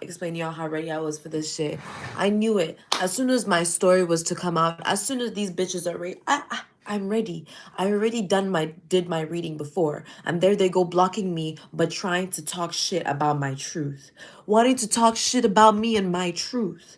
explain to y'all how ready I was for this shit. I knew it. As soon as my story was to come out, as soon as these bitches are ready, I'm ready. I already did my reading before, and there they go blocking me, but trying to talk shit about my truth, wanting to talk shit about me and my truth.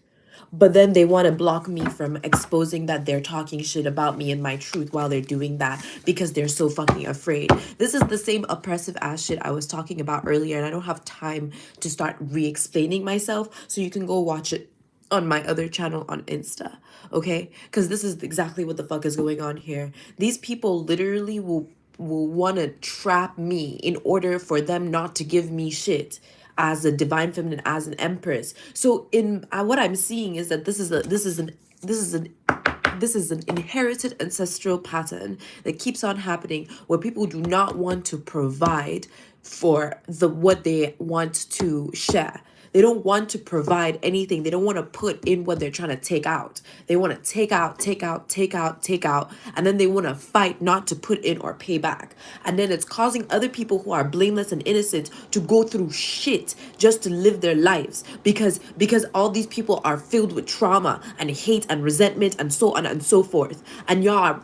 But then they want to block me from exposing that they're talking shit about me and my truth while they're doing that because they're so fucking afraid. This is the same oppressive ass shit I was talking about earlier, and I don't have time to start re-explaining myself, so you can go watch it on my other channel on Insta, okay? Because this is exactly what the fuck is going on here. These people literally will want to trap me in order for them not to give me shit as a divine feminine, as an empress. So in what I'm seeing is that this is an inherited ancestral pattern that keeps on happening, where people do not want to provide for what they want to share. They don't want to provide anything. They don't want to put in what they're trying to take out. They want to take out, take out, take out, take out, and then they want to fight not to put in or pay back. And then it's causing other people who are blameless and innocent to go through shit just to live their lives, because all these people are filled with trauma and hate and resentment and so on and so forth. And y'all are,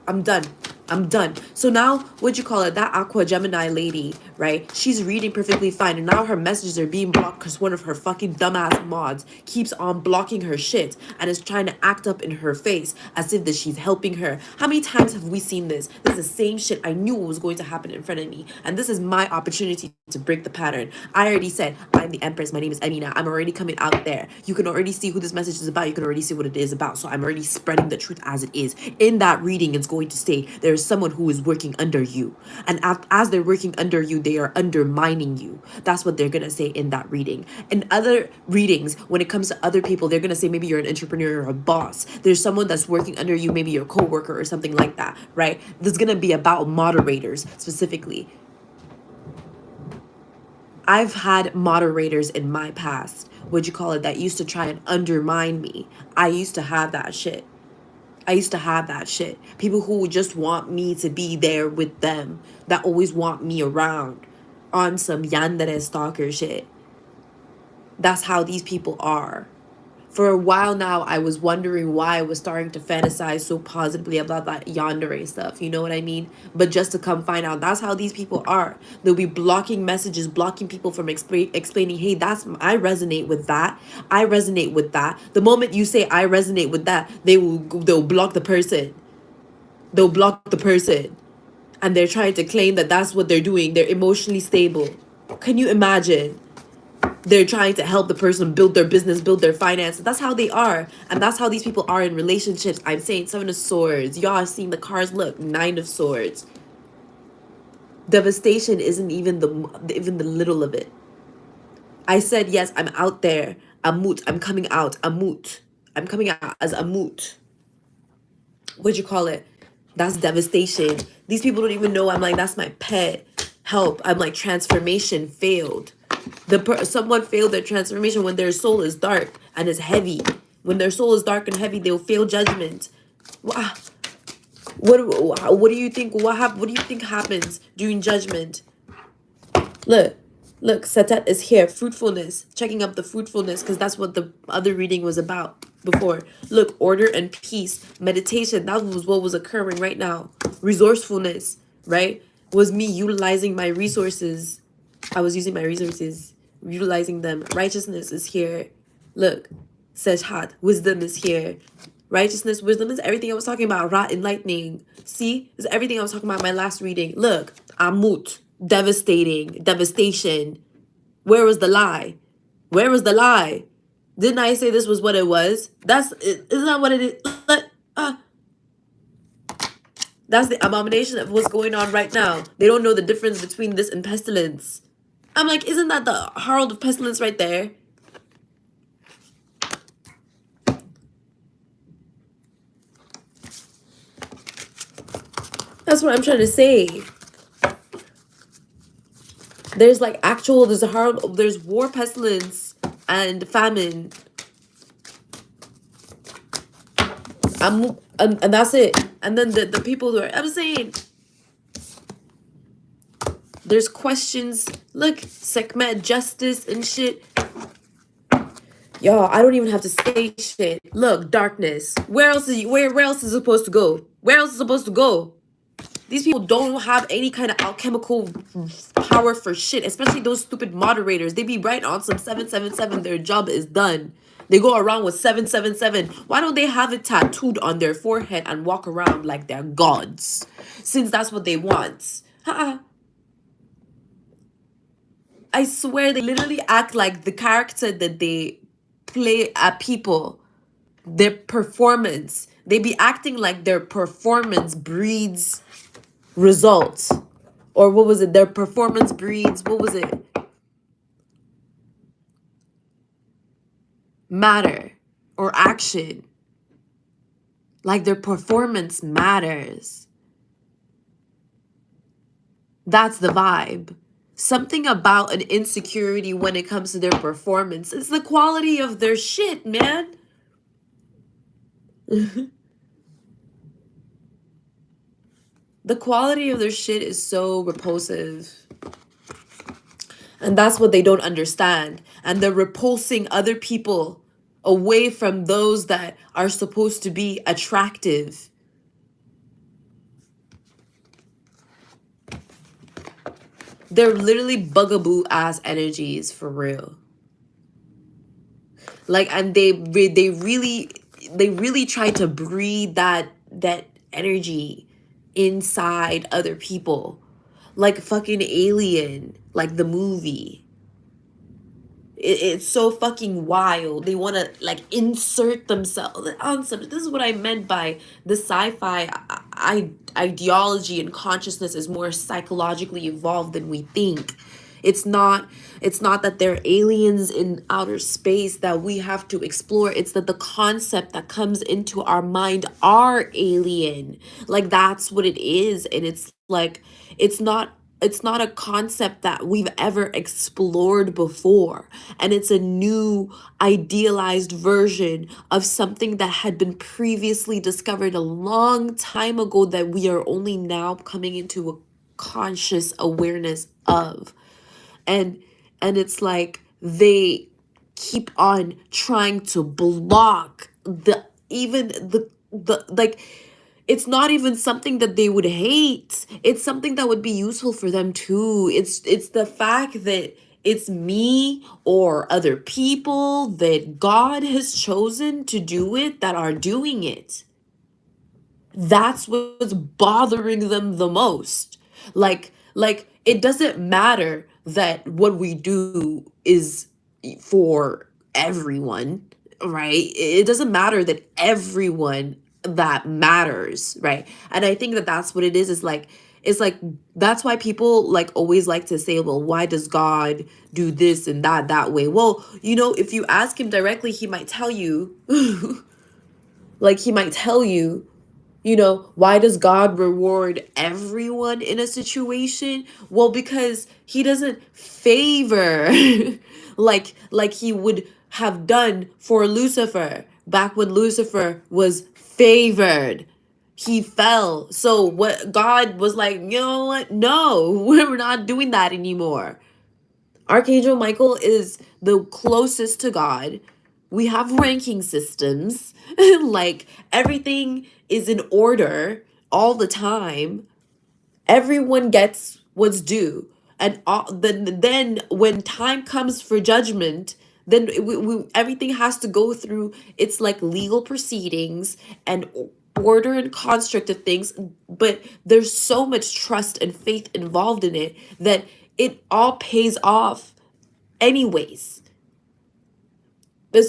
I'm done. I'm done. So now, what'd you call it? That Aqua Gemini lady, right? She's reading perfectly fine. And now her messages are being blocked because one of her fucking dumbass mods keeps on blocking her shit and is trying to act up in her face as if that she's helping her. How many times have we seen this? This is the same shit. I knew what was going to happen in front of me. And this is my opportunity to break the pattern. I already said, I'm the Empress. My name is Emina. I'm already coming out there. You can already see who this message is about. You can already see what it is about. So I'm already spreading the truth as it is. In that reading, it's going to say there's someone who is working under you. And as they're working under you, they are undermining you. That's what they're going to say in that reading. In other readings, when it comes to other people, they're going to say maybe you're an entrepreneur or a boss. There's someone that's working under you, maybe your coworker or something like that, right? This is going to be about moderators specifically. I've had moderators in my past, what'd you call it, that used to try and undermine me. I used to have that shit. People who just want me to be there with them, that always want me around on some yandere stalker shit. That's how these people are. For a while now, I was wondering why I was starting to fantasize so positively about that yandere stuff. You know what I mean? But just to come find out, that's how these people are. They'll be blocking messages, blocking people from explaining, hey, I resonate with that. I resonate with that. The moment you say I resonate with that, they'll block the person. They'll block the person. And they're trying to claim that that's what they're doing. They're emotionally stable. Can you imagine? They're trying to help the person build their business, build their finances. That's how they are. And that's how these people are in relationships. I'm saying 7 of Swords. Y'all are seeing the cards. Look, 9 of Swords. Devastation isn't even the little of it. I said, yes, I'm out there. Amut. I'm coming out. Amut. I'm coming out as Amut. What'd you call it? That's devastation. These people don't even know I'm like, that's my pet. Help. I'm like, transformation failed. Someone failed their transformation when their soul is dark and is heavy. When their soul is dark and heavy, they'll fail judgment. Wow. What do you think? What do you think happens during judgment? Look, Satet is here. Fruitfulness. Checking up the fruitfulness, because that's what the other reading was about before. Look, order and peace. Meditation. That was what was occurring right now. Resourcefulness, right? Was me utilizing my resources. I was using my resources, utilizing them. Righteousness is here. Look, Sejhat. Wisdom is here. Righteousness, wisdom is everything I was talking about. Ra, enlightening. See? Is everything I was talking about in my last reading. Look, Amut. Devastating. Devastation. Where was the lie? Where was the lie? Didn't I say this was what it was? Isn't that what it is? That's the abomination of what's going on right now. They don't know the difference between this and pestilence. I'm like, isn't that the herald of pestilence right there? That's what I'm trying to say. There's like there's a herald, there's war, pestilence, and famine. And that's it. And then the people who are, I'm saying, there's questions. Look, Sekhmet, justice and shit. Y'all, I don't even have to say shit. Look, darkness. Where else is it supposed to go? Where else is it supposed to go? These people don't have any kind of alchemical power for shit, especially those stupid moderators. They be right on some 777. Their job is done. They go around with 777. Why don't they have it tattooed on their forehead and walk around like they're gods? Since that's what they want. I swear they literally act like the character that they play at people, their performance. They be acting like their performance breeds results. Or what was it? Their performance breeds, what was it? Matter or action. Like their performance matters. That's the vibe. Something about an insecurity when it comes to their performance. It's the quality of their shit, man. The quality of their shit is so repulsive. And that's what they don't understand. And they're repulsing other people away from those that are supposed to be attractive. They're literally bugaboo ass energies for real. Like, and they really try to breed that energy inside other people, like fucking Alien, like the movie. It's so fucking wild. They want to like insert themselves on some. This is what I meant by the sci-fi ideology and consciousness is more psychologically evolved than we think. It's not it's not that they're aliens in outer space that we have to explore. It's that the concept that comes into our mind are alien. Like that's what it is. And it's like it's not a concept that we've ever explored before. And it's a new idealized version of something that had been previously discovered a long time ago that we are only now coming into a conscious awareness of. And it's like they keep on trying to block the like it's not even something that they would hate. It's something that would be useful for them too. It's the fact that it's me or other people that God has chosen to do it that are doing it. That's what's bothering them the most. Like it doesn't matter that what we do is for everyone, right? It doesn't matter that everyone that matters, right? And I think that that's what it is like it's like that's why people like always like to say, well, why does God do this and that way? Well, if you ask him directly, he might tell you like he might tell you, why does God reward everyone in a situation? Well, because he doesn't favor like he would have done for Lucifer back when Lucifer was favored. He fell. So what God was like, you know what? No, we're not doing that anymore. Archangel Michael is the closest to God. We have ranking systems. Like everything is in order all the time. Everyone gets what's due. And then when time comes for judgment, then everything has to go through its like legal proceedings and order and construct of things. But there's so much trust and faith involved in it that it all pays off anyways.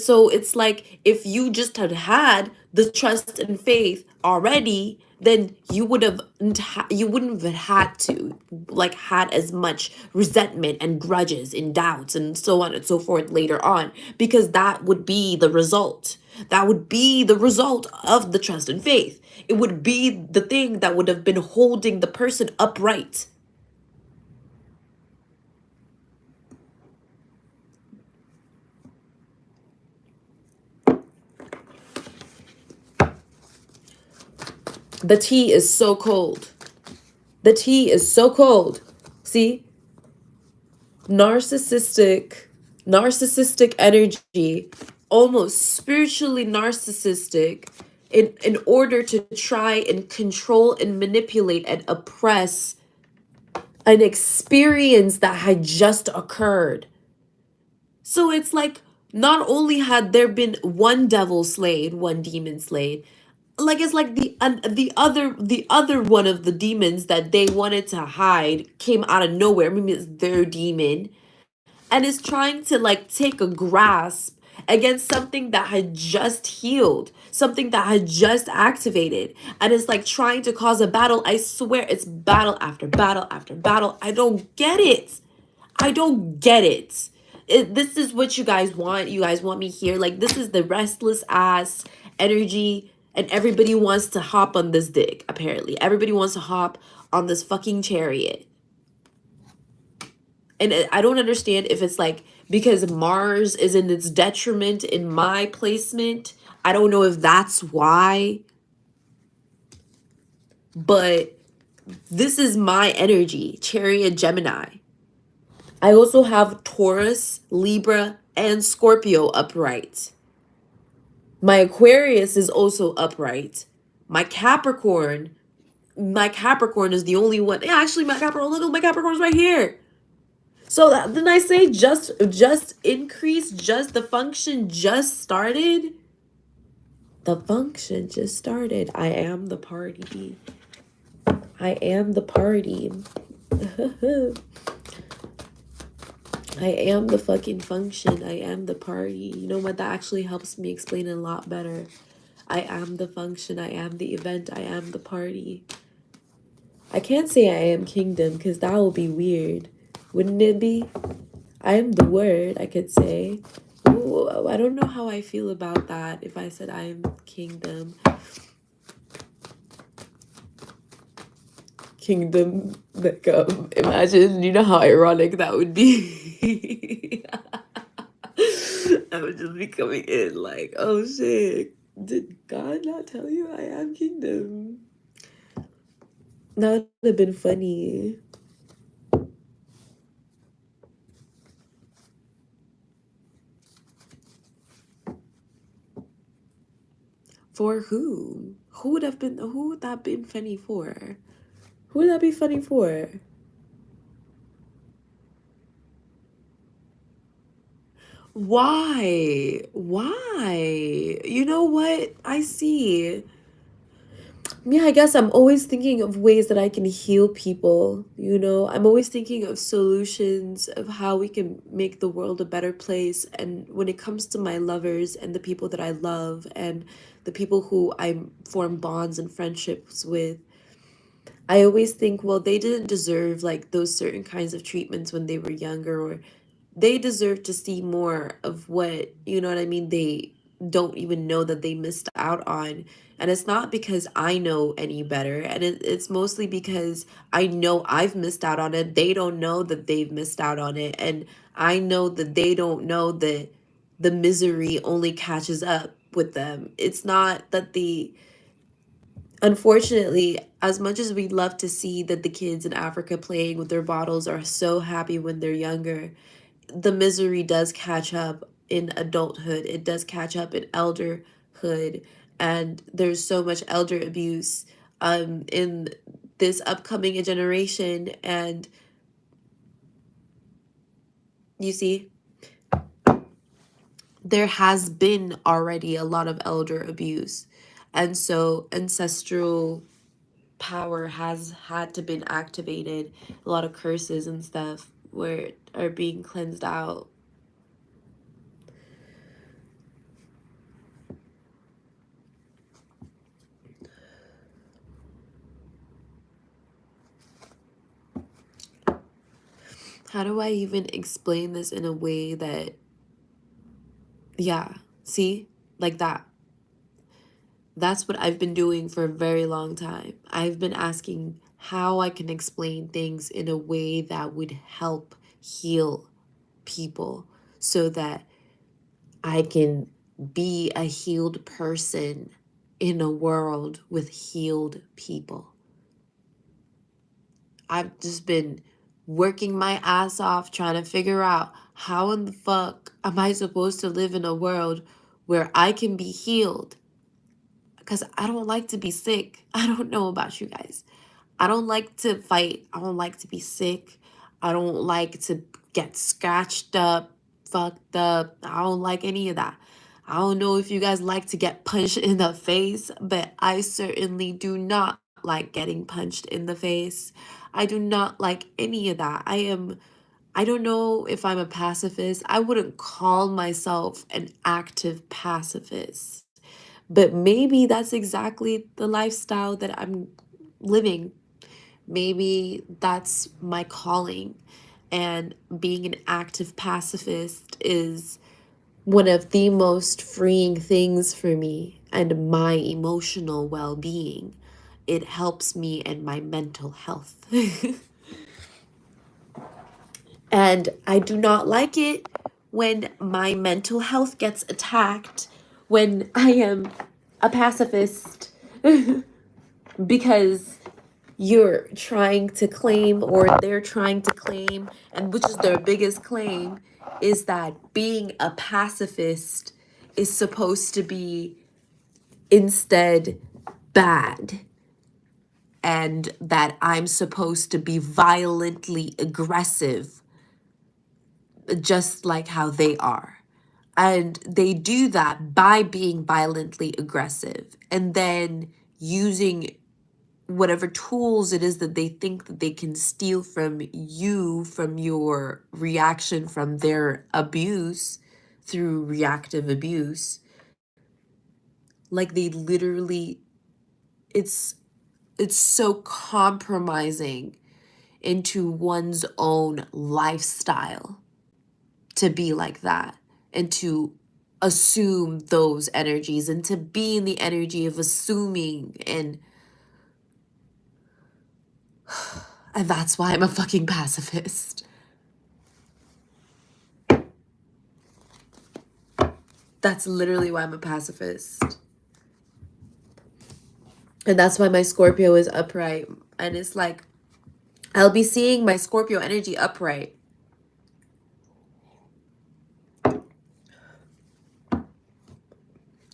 So it's like if you just had the trust and faith already, then you wouldn't have had to like had as much resentment and grudges and doubts and so on and so forth later on, because that would be the result. That would be the result of the trust and faith. It would be the thing that would have been holding the person upright. The tea is so cold. The tea is so cold. See? Narcissistic energy almost spiritually narcissistic in order to try and control and manipulate and oppress an experience that had just occurred. So it's like not only had there been one devil slayed, one demon slayed, like it's like the other one of the demons that they wanted to hide came out of nowhere. Maybe it's their demon and is trying to like take a grasp against something that had just healed, something that had just activated, and it's like trying to cause a battle. I swear it's battle after battle after battle. I don't get it. I don't get it. This is what you guys want. You guys want me here. Like, this is the restless ass energy, and everybody wants to hop on this dick, apparently. Everybody wants to hop on this fucking chariot. And I don't understand if it's like because Mars is in its detriment in my placement. I don't know if that's why. But this is my energy, Chariot Gemini. I also have Taurus, Libra, and Scorpio upright. My Aquarius is also upright. My Capricorn is the only one. Yeah, actually, my Capricorn, look, my Capricorn's right here. So didn't I say just increase, just the function just started? The function just started. I am the party. I am the party. I am the fucking function. I am the party. You know what? That actually helps me explain it a lot better. I am the function. I am the event. I am the party. I can't say I am kingdom because that will be weird. Wouldn't it be? I am the word, I could say. Ooh, I don't know how I feel about that if I said I am kingdom. Kingdom, like, imagine, you know how ironic that would be. I would just be coming in like, oh shit, did God not tell you I am kingdom? That would have been funny. For who? Who would that been funny for? Who would that be funny for? Why? Why? You know what? I see. Yeah, I guess I'm always thinking of ways that I can heal people, you know? I'm always thinking of solutions of how we can make the world a better place. And when it comes to my lovers and the people that I love and the people who I form bonds and friendships with, I always think, well, they didn't deserve like those certain kinds of treatments when they were younger, or they deserve to see more of what, you know what I mean, they don't even know that they missed out on. And it's not because I know any better. And it's mostly because I know I've missed out on it. They don't know that they've missed out on it. And I know that they don't know that the misery only catches up with them. It's not that unfortunately, as much as we love to see that the kids in Africa playing with their bottles are so happy when they're younger, the misery does catch up in adulthood. It does catch up in elderhood. And there's so much elder abuse in this upcoming generation. And you see, there has been already a lot of elder abuse. And so ancestral power has had to been activated. A lot of curses and stuff where are being cleansed out. How do I even explain this in a way that, yeah, see, like that? That's what I've been doing for a very long time. I've been asking how I can explain things in a way that would help heal people so that I can be a healed person in a world with healed people. I've just been working my ass off trying to figure out how in the fuck am I supposed to live in a world where I can be healed, because I don't like to be sick. I don't know about you guys. I don't like to fight. I don't like to be sick. I don't like to get scratched up, fucked up. I don't like any of that. I don't know if you guys like to get punched in the face, but I certainly do not like getting punched in the face. I do not like any of that. I don't know if I'm a pacifist. I wouldn't call myself an active pacifist, but maybe that's exactly the lifestyle that I'm living. Maybe that's my calling. And being an active pacifist is one of the most freeing things for me and my emotional well being. It helps me and my mental health. And I do not like it when my mental health gets attacked when I am a pacifist because you're trying to claim, or they're trying to claim, and which is their biggest claim, is that being a pacifist is supposed to be instead bad, and that I'm supposed to be violently aggressive just like how they are. And they do that by being violently aggressive and then using whatever tools it is that they think that they can steal from you, from your reaction from their abuse through reactive abuse. Like they literally, it's it's so compromising into one's own lifestyle to be like that and to assume those energies and to be in the energy of assuming, and that's why I'm a fucking pacifist. That's literally why I'm a pacifist. And that's why my Scorpio is upright. And it's like, I'll be seeing my Scorpio energy upright.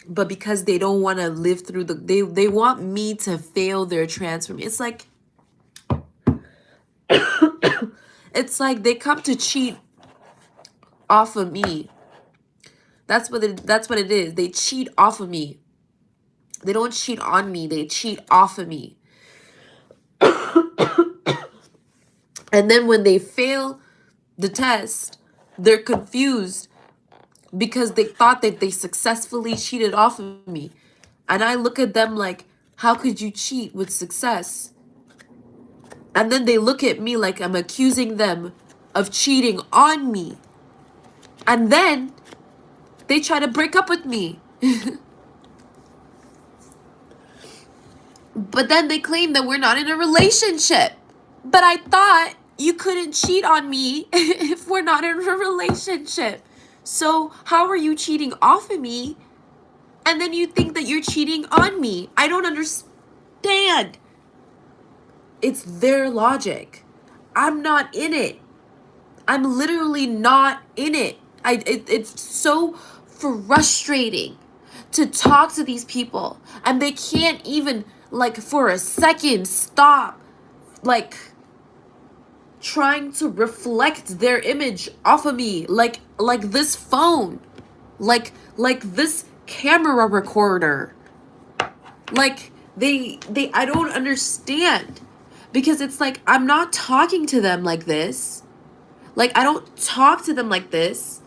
But because they don't want to live through they want me to fail their transformation. It's like, it's like they come to cheat off of me. That's what it is. They cheat off of me. They don't cheat on me. They cheat off of me. And then when they fail the test, they're confused because they thought that they successfully cheated off of me. And I look at them like, how could you cheat with success? And then they look at me like I'm accusing them of cheating on me. And then they try to break up with me. But then they claim that we're not in a relationship. But I thought you couldn't cheat on me if we're not in a relationship. So how are you cheating off of me? And then you think that you're cheating on me. I don't understand. It's their logic. I'm not in it. I'm literally not in it. It's so frustrating to talk to these people and they can't even, like, for a second stop, like, trying to reflect their image off of me, like this phone, like this camera recorder. Like they I don't understand, because it's like I'm not talking to them like this. Like I don't talk to them like this.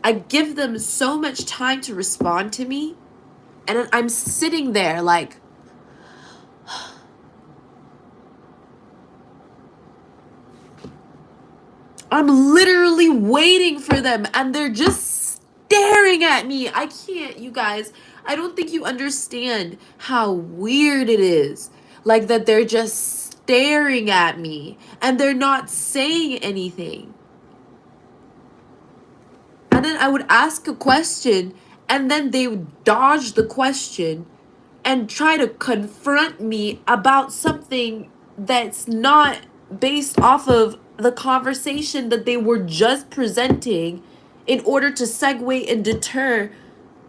I give them so much time to respond to me, and I'm sitting there like, I'm literally waiting for them and they're just staring at me. I can't, you guys. I don't think you understand how weird it is. Like that they're just staring at me and they're not saying anything. And then I would ask a question and then they would dodge the question and try to confront me about something that's not based off of the conversation that they were just presenting, in order to segue and deter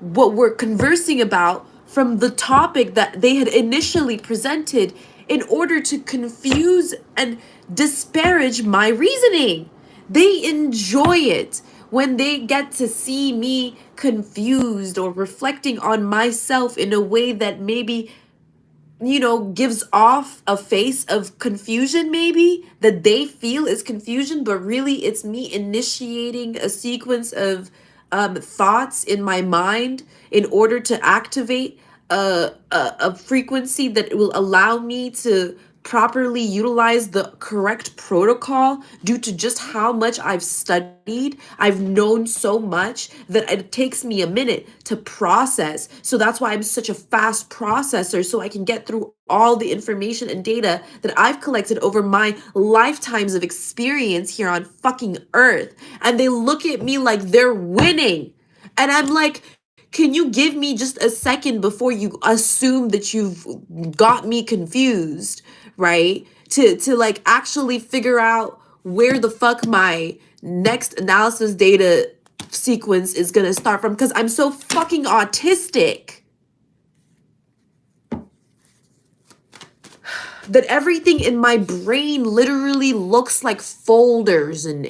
what we're conversing about from the topic that they had initially presented in order to confuse and disparage my reasoning. They enjoy it when they get to see me confused or reflecting on myself in a way that maybe, gives off a face of confusion, maybe that they feel is confusion, but really it's me initiating a sequence of thoughts in my mind in order to activate a frequency that will allow me to properly utilize the correct protocol due to just how much I've studied. I've known so much that it takes me a minute to process. So that's why I'm such a fast processor, so I can get through all the information and data that I've collected over my lifetimes of experience here on fucking Earth. And they look at me like they're winning. And I'm like, can you give me just a second before you assume that you've got me confused, right? To like actually figure out where the fuck my next analysis data sequence is going to start from, because I'm so fucking autistic that everything in my brain literally looks like folders and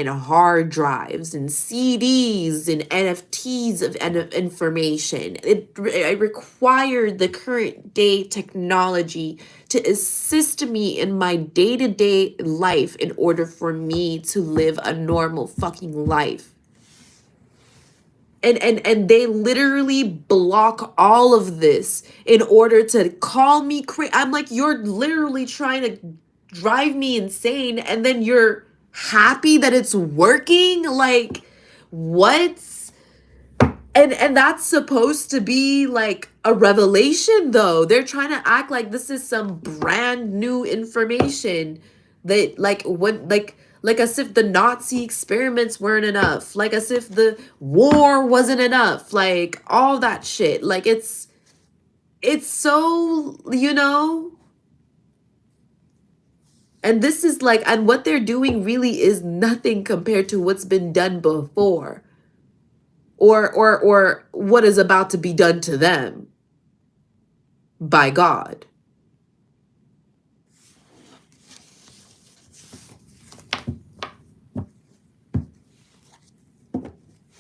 hard drives and CDs and NFTs of information. I required the current day technology to assist me in my day-to-day life in order for me to live a normal fucking life. And they literally block all of this in order to call me crazy. I'm like, you're literally trying to drive me insane, and then you're happy that it's working. Like, what? And that's supposed to be like a revelation, though. They're trying to act like this is some brand new information that, like, what, like as if the Nazi experiments weren't enough, like as if the war wasn't enough, like all that shit. Like it's so, and this is like, and what they're doing really is nothing compared to what's been done before, or what is about to be done to them by God.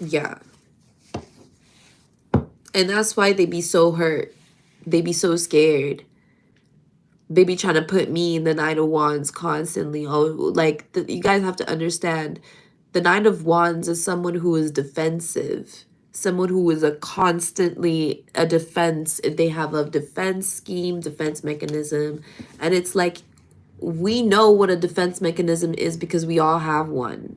Yeah. And that's why they be so hurt. They be so scared. They be trying to put me in the Nine of Wands constantly. Oh, like, you guys have to understand, the Nine of Wands is someone who is defensive, someone who is a constantly a defense. They have a defense scheme, defense mechanism. And it's like, we know what a defense mechanism is because we all have one.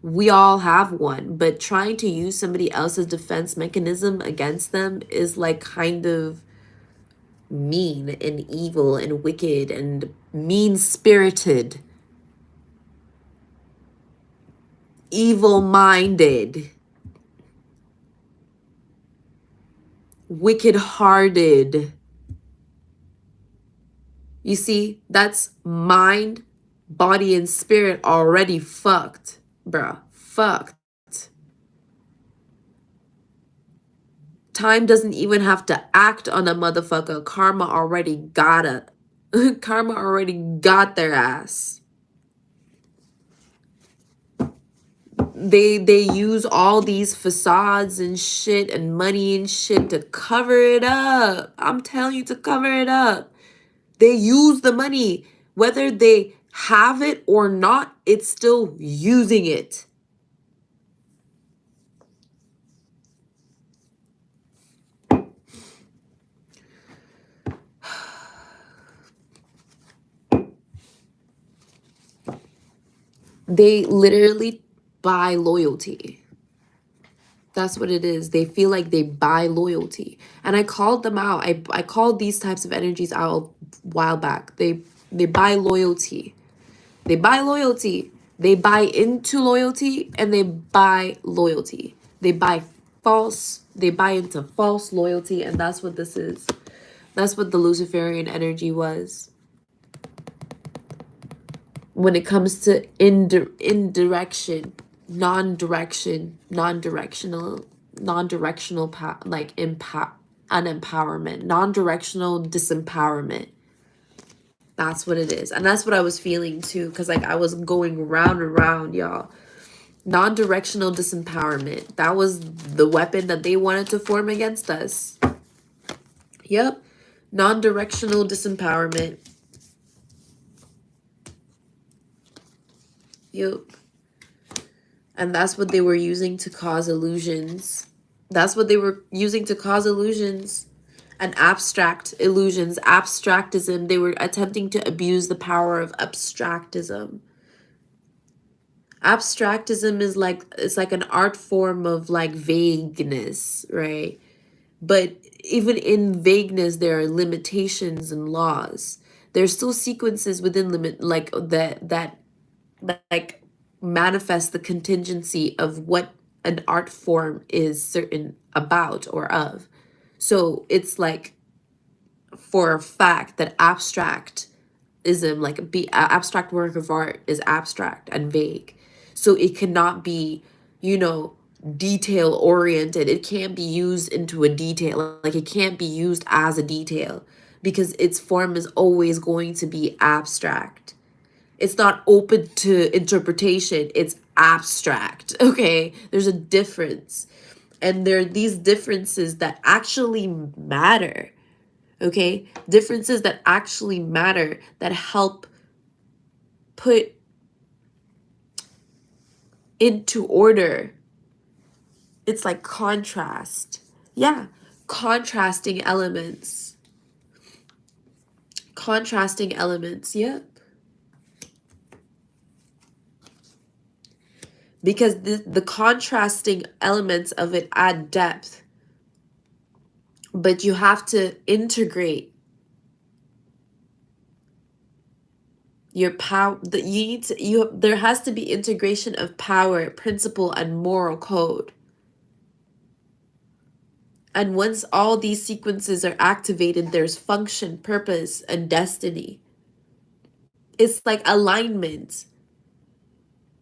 We all have one, but trying to use somebody else's defense mechanism against them is like kind of mean and evil and wicked and mean-spirited, evil-minded, wicked-hearted. You see, that's mind, body, and spirit already fucked, bruh. Fucked. Time doesn't even have to act on a motherfucker. Karma already got Karma already got their ass. They use all these facades and shit and money and shit to cover it up. I'm telling you, to cover it up. They use the money. Whether they have it or not, it's still using it. They literally buy loyalty. That's what it is. They feel like they buy loyalty. And I called them out. I called these types of energies out a while back. They buy loyalty. They buy loyalty. They buy into loyalty, and they buy loyalty. They buy into false loyalty, and that's what this is. That's what the Luciferian energy was. When it comes to indirection, non-directional. non-directional unempowerment, non-directional disempowerment. That's what it is. And that's what I was feeling too, because like I was going round and round, y'all. Non-directional disempowerment. That was the weapon that they wanted to form against us. Yep. Non-directional disempowerment. Yep. And that's what they were using to cause illusions. That's what they were using to cause illusions. And abstract illusions. Abstractism. They were attempting to abuse the power of abstractism. Abstractism is like, it's like an art form of like vagueness, right? But even in vagueness, there are limitations and laws. There's still sequences within limit, like that like manifest the contingency of what an art form is certain about or of. So it's like for a fact that abstractism, like abstract work of art is abstract and vague. So it cannot be, you know, detail oriented. It can't be used into a detail. Like it can't be used as a detail because its form is always going to be abstract. It's not open to interpretation. It's abstract. Okay. There's a difference. And there are these differences that actually matter. Okay. Differences that actually matter, that help put into order. It's like contrast. Yeah. Contrasting elements. Contrasting elements. Yep. Because the contrasting elements of it add depth. But you have to integrate your power. There has to be integration of power, principle, and moral code. And once all these sequences are activated, there's function, purpose, and destiny. It's like alignment.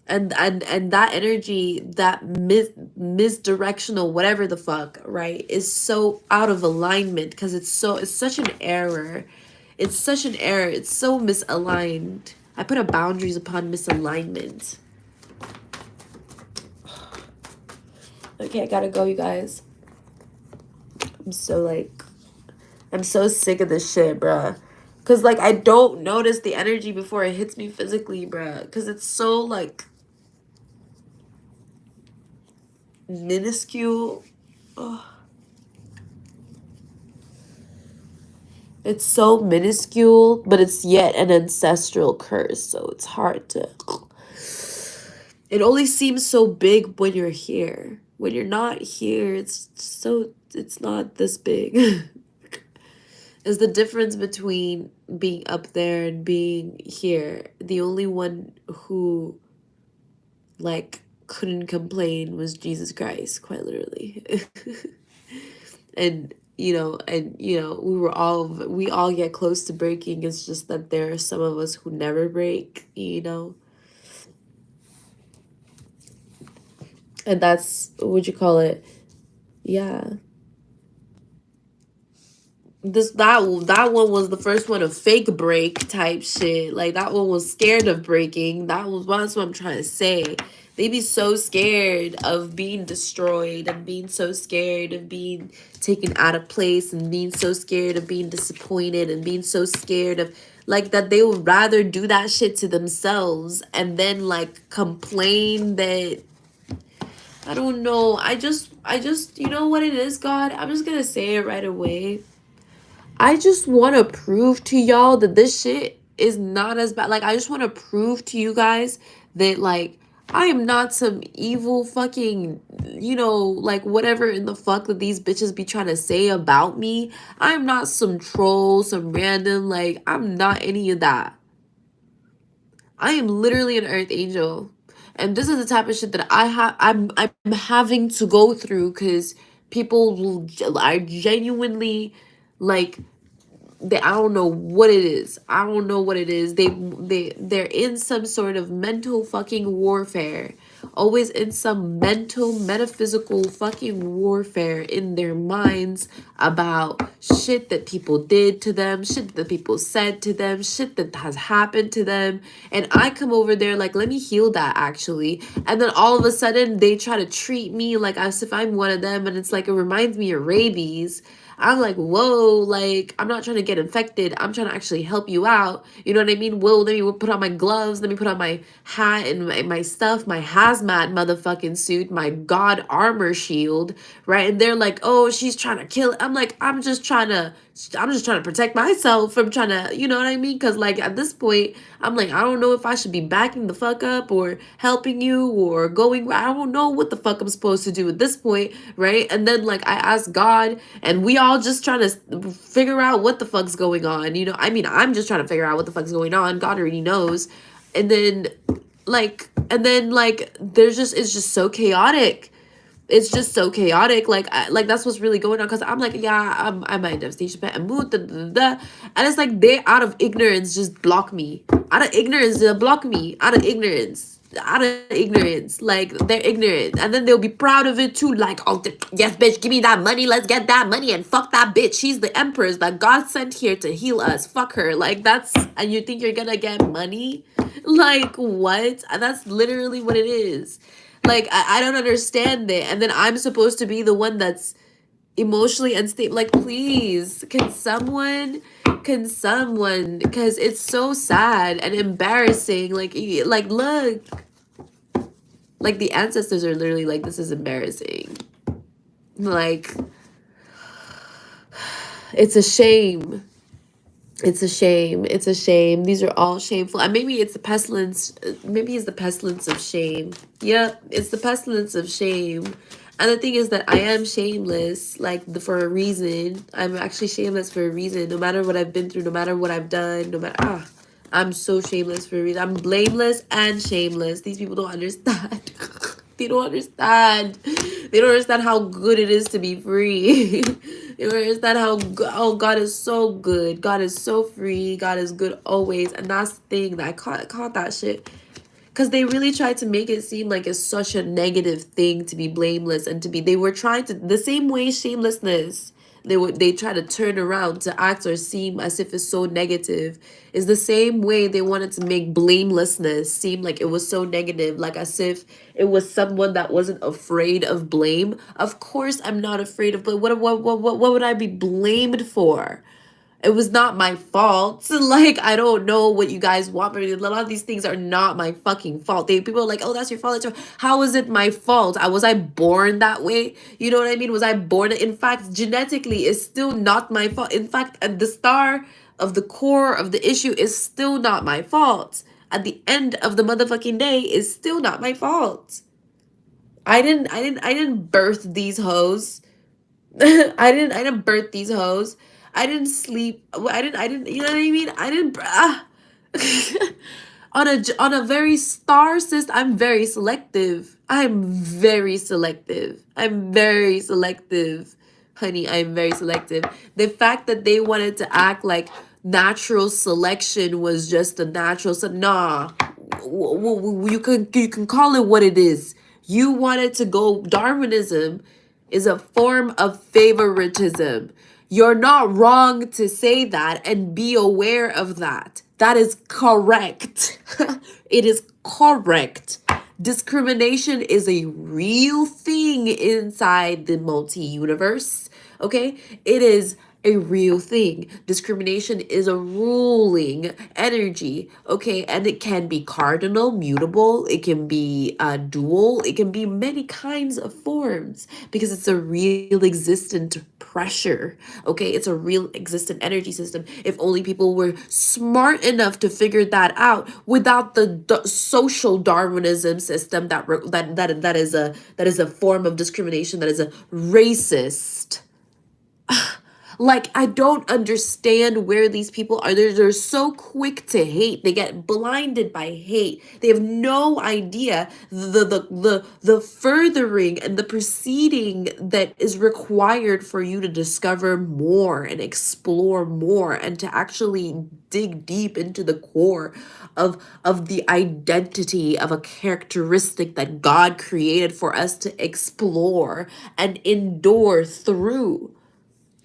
And that energy, that misdirectional, whatever the fuck, right, is so out of alignment because it's such an error. It's such an error. It's so misaligned. I put a boundaries upon misalignment. Okay, I gotta go, you guys. I'm so sick of this shit, bruh. Cause like I don't notice the energy before it hits me physically, bruh. Cause it's so like minuscule. Ugh. It's so minuscule, but it's yet an ancestral curse, so it's hard to. It only seems so big when you're here. When you're not here, it's not this big. Is the difference between being up there and being here. The only one who like couldn't complain was Jesus Christ, quite literally. and we all get close to breaking. It's just that there are some of us who never break, and that's what you call it. Yeah. That one was the first one, a fake break type shit. Like that one was scared of breaking. That's what I'm trying to say. They be so scared of being destroyed and being so scared of being taken out of place and being so scared of being disappointed and being so scared of like that they would rather do that shit to themselves and then like complain that I don't know. I just you know what it is, God? I'm just gonna say it right away. I just want to prove to y'all that this shit is not as bad. Like, I just want to prove to you guys that, like, I am not some evil fucking, like, whatever in the fuck that these bitches be trying to say about me. I am not some troll, some random, like, I'm not any of that. I am literally an earth angel. And this is the type of shit that I'm having to go through because people are genuinely, like, I don't know what it is. They're in some sort of mental fucking warfare always in some mental, metaphysical fucking warfare in their minds about shit that people did to them, shit that people said to them, shit that has happened to them. And I come over there like, let me heal that actually. And then all of a sudden they try to treat me like as if I'm one of them. And it's like, it reminds me of rabies. I'm like, whoa, like, I'm not trying to get infected. I'm trying to actually help you out. You know what I mean? Whoa, let me put on my gloves. Let me put on my hat and my stuff, my hazmat motherfucking suit, my God armor shield, right? And they're like, oh, she's trying to kill. I'm like, I'm just trying to protect myself from trying to, you know what I mean? Because, like, at this point, I'm like, I don't know if I should be backing the fuck up or helping you or going. I don't know what the fuck I'm supposed to do at this point, right? And then, like, I asked God, and we all just trying to figure out what the fuck's going on. You know, I mean, I'm just trying to figure out what the fuck's going on. God already knows. And then, there's just, it's just so chaotic. It's just so chaotic. Like, like that's what's really going on. Cause I'm like, yeah, I'm a devastation pet and mood, and it's like they out of ignorance just block me. Out of ignorance, they'll block me. Out of ignorance. Out of ignorance. Like they're ignorant, and then they'll be proud of it too. Like, oh, yes, bitch, give me that money. Let's get that money and fuck that bitch. She's the empress that God sent here to heal us. Fuck her. Like that's, and you think you're gonna get money? Like what? That's literally what it is. Like, I don't understand it. And then I'm supposed to be the one that's emotionally unstable. Like, please, can someone, because it's so sad and embarrassing. Like, look, like the ancestors are literally like, this is embarrassing. Like, it's a shame. It's a shame. It's a shame. These are all shameful. And maybe it's the pestilence. Maybe it's the pestilence of shame. Yep, it's the pestilence of shame. And the thing is that I am shameless, like for a reason. I'm actually shameless for a reason. No matter what I've been through, no matter what I've done, no matter I'm so shameless for a reason. I'm blameless and shameless. These people don't understand. They don't understand. They don't understand how good it is to be free. They don't understand how oh, God is so good. God is so free. God is good always. And that's the thing that I caught that shit. Because they really tried to make it seem like it's such a negative thing to be blameless and to be, they were trying to, the same way shamelessness, they try to turn around to act or seem as if it's so negative, is the same way they wanted to make blamelessness seem like it was so negative, like as if it was someone that wasn't afraid of blame. Of course I'm not afraid of blame. What would I be blamed for? It was not my fault. Like, I don't know what you guys want, but a lot of these things are not my fucking fault. People are like, oh, that's your fault. How is it my fault? Was I born that way? You know what I mean? Was I born? In fact, genetically, it's still not my fault. In fact, at the star of the core of the issue is still not my fault. At the end of the motherfucking day is still not my fault. I didn't birth these hoes. I didn't birth these hoes. I didn't sleep. I didn't, you know what I mean? I didn't, on a very star system, I'm very selective. I'm very selective. I'm very selective. Honey, I'm very selective. The fact that they wanted to act like natural selection was just a natural, so nah, you can call it what it is. You wanted to go Darwinism is a form of favoritism. You're not wrong to say that and be aware of that. That is correct. It is correct. Discrimination is a real thing inside the multi-universe. Okay? It is a real thing. Discrimination is a ruling energy, okay? And it can be cardinal, mutable, it can be dual, it can be many kinds of forms because it's a real existent pressure, okay? It's a real existent energy system. If only people were smart enough to figure that out without the social Darwinism system that is a form of discrimination, that is a racist. Like, I don't understand where these people are. They're so quick to hate. They get blinded by hate. They have no idea the furthering and the proceeding that is required for you to discover more and explore more and to actually dig deep into the core of the identity of a characteristic that God created for us to explore and endure through.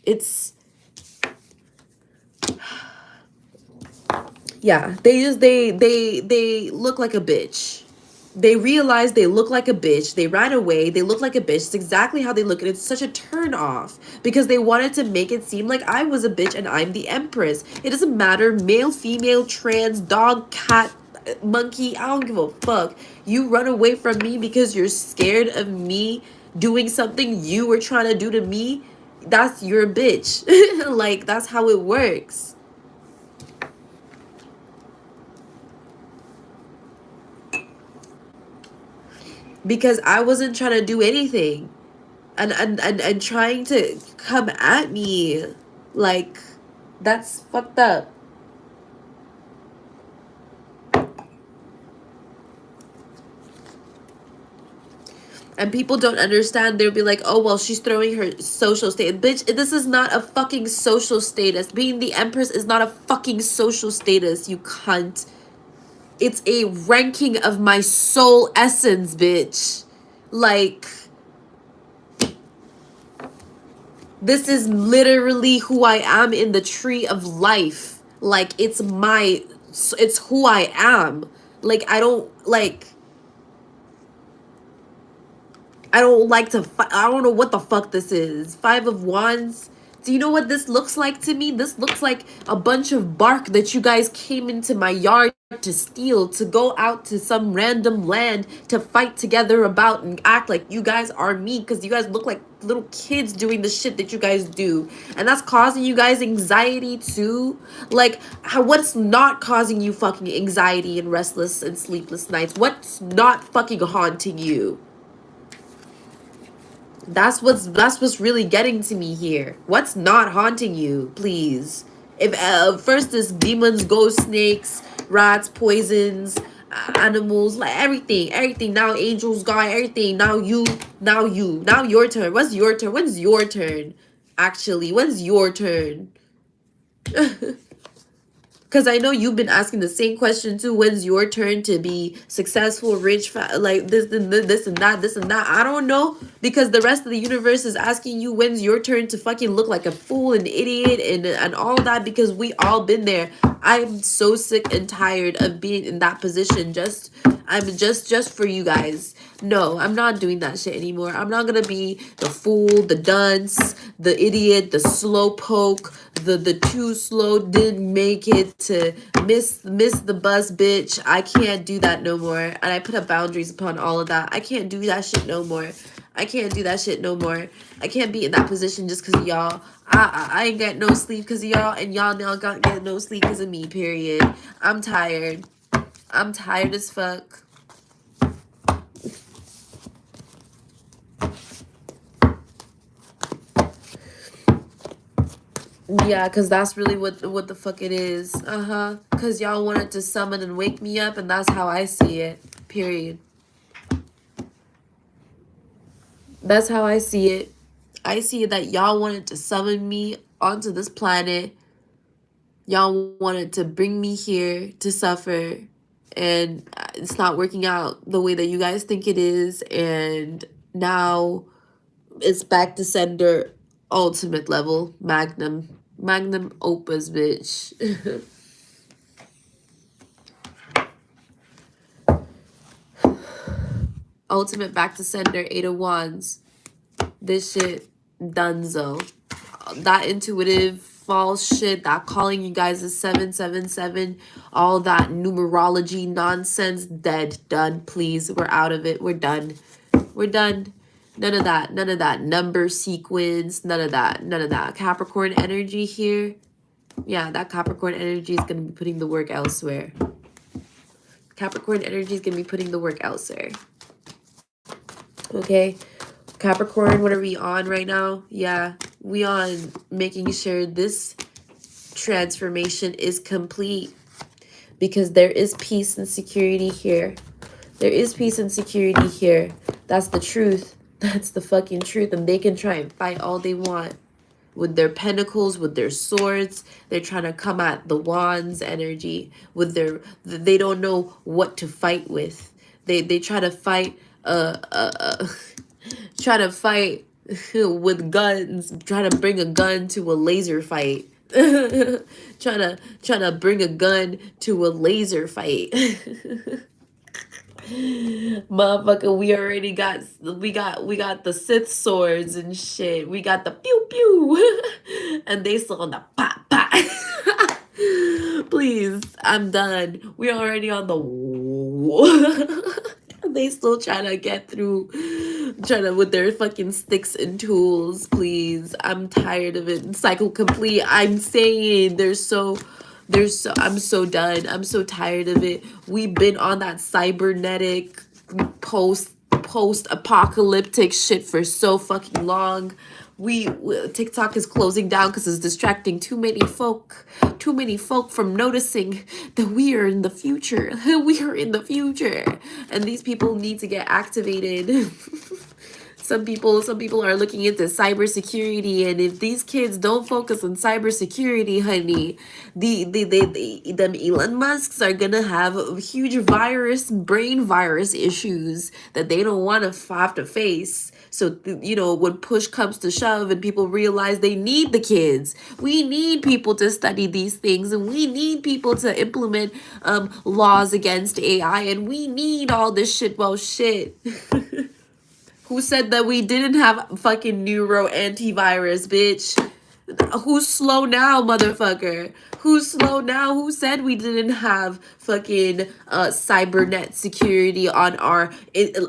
It's, yeah, they look like a bitch. They realize they look like a bitch. They ran away. They look like a bitch. It's exactly how they look. And it's such a turn off because they wanted to make it seem like I was a bitch and I'm the empress. It doesn't matter. Male, female, trans, dog, cat, monkey. I don't give a fuck. You run away from me because you're scared of me doing something you were trying to do to me. That's your bitch. Like, that's how it works. Because I wasn't trying to do anything. And trying to come at me, like, that's fucked up. And people don't understand. They'll be like, oh, well, she's throwing her social status. Bitch, this is not a fucking social status. Being the empress is not a fucking social status, you cunt. It's a ranking of my soul essence, bitch. Like, this is literally who I am in the tree of life. Like, it's who I am. Like, I don't like to I don't know what the fuck this is. 5 of Wands. Do you know what this looks like to me? This looks like a bunch of bark that you guys came into my yard to steal, to go out to some random land to fight together about and act like you guys are me because you guys look like little kids doing the shit that you guys do. And that's causing you guys anxiety too. Like, what's not causing you fucking anxiety and restless and sleepless nights? What's not fucking haunting you? That's what's really getting to me here. What's not haunting you, please? If first is demons, ghost, snakes, rats, poisons, animals, like everything. Now angels, God, everything. Now your turn. What's your turn? When's your turn? Actually, when's your turn? Because I know you've been asking the same question too. When's your turn to be successful, rich, like this and this and that, this and that? I don't know. Because the rest of the universe is asking you when's your turn to fucking look like a fool, an idiot, and all that. Because we all been there. I'm so sick and tired of being in that position. I'm just for you guys. No, I'm not doing that shit anymore. I'm not gonna be the fool, the dunce, the idiot, the slow poke, the too slow, didn't make it to miss the bus, bitch. I can't do that no more. And I put up boundaries upon all of that. I can't do that shit no more. I can't do that shit no more. I can't be in that position just because of y'all. I ain't got no sleep because of y'all, and y'all now got get no sleep because of me, period. I'm tired. I'm tired as fuck. Yeah, because that's really what the fuck it is. Because y'all wanted to summon and wake me up, and that's how I see it. Period. That's how I see it. I see that y'all wanted to summon me onto this planet. Y'all wanted to bring me here to suffer. And it's not working out the way that you guys think it is. And now it's back to sender ultimate level. Magnum opus, bitch. Ultimate back to sender, 8 of Wands. This shit, donezo. That intuitive false shit, that calling you guys a 777, all that numerology nonsense, dead, done, please. We're out of it. We're done. We're done. None of that. None of that number sequence. None of that. None of that. Capricorn energy here. Yeah, that Capricorn energy is going to be putting the work elsewhere. Capricorn energy is going to be putting the work elsewhere. Okay? Capricorn, what are we on right now? Yeah, We on making sure this transformation is complete, because there is peace and security here. There is peace and security here. That's the truth. That's the fucking truth. And they can try and fight all they want with their pentacles, with their swords. They're trying to come at the wands energy with their, they don't know what to fight with. They try to fight try to fight with guns, trying to bring a gun to a laser fight. trying to bring a gun to a laser fight. Motherfucker, we got the Sith swords and shit. We got the pew pew. And they still on the pop pop. Please, I'm done. We're already on the they still trying to get through, trying to with their fucking sticks and tools. Please, I'm tired of it. Cycle complete. I'm saying I'm so done. I'm so tired of it. We've been on that cybernetic post apocalyptic shit for so fucking long. TikTok is closing down because it's distracting too many folk from noticing that we are in the future. We are in the future, and these people need to get activated. Some people are looking into cybersecurity, and if these kids don't focus on cybersecurity, honey, them Elon Musks are gonna have huge brain virus issues that they don't want to have to face. So, when push comes to shove and people realize they need the kids, we need people to study these things, and we need people to implement laws against AI, and we need all this shit. Well, shit. Who said that we didn't have fucking neuro antivirus, bitch? Who's slow now, motherfucker? Who's slow now? Who said we didn't have fucking cybernet security on our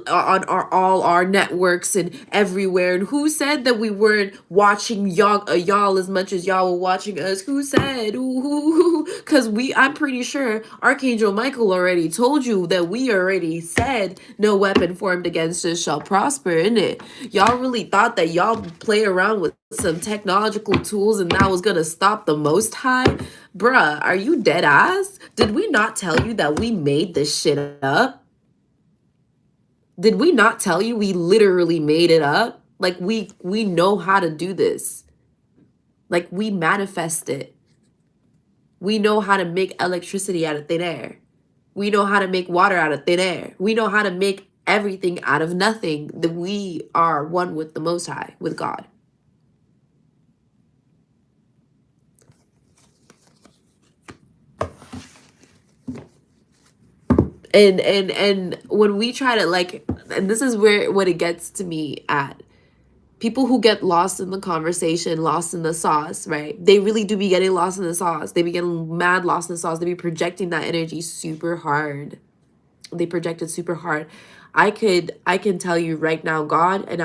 all our networks and everywhere? And who said that we weren't watching y'all as much as y'all were watching us? Who said? Because I'm pretty sure Archangel Michael already told you that we already said no weapon formed against us shall prosper, innit? Y'all really thought that y'all play around with some technological tools and that was gonna stop the Most High? Bruh, are you dead ass? Did we not tell you that we made this shit up? Did we not tell you we literally made it up? Like, we know how to do this. Like, we manifest it. We know how to make electricity out of thin air. We know how to make water out of thin air. We know how to make everything out of nothing. That we are one with the Most High, with God. And when we try to, like, and this is what it gets to me at, people who get lost in the conversation, lost in the sauce, right? They really do be getting lost in the sauce. They be getting mad lost in the sauce. They be projecting that energy super hard. They project it super hard. I can tell you right now, God and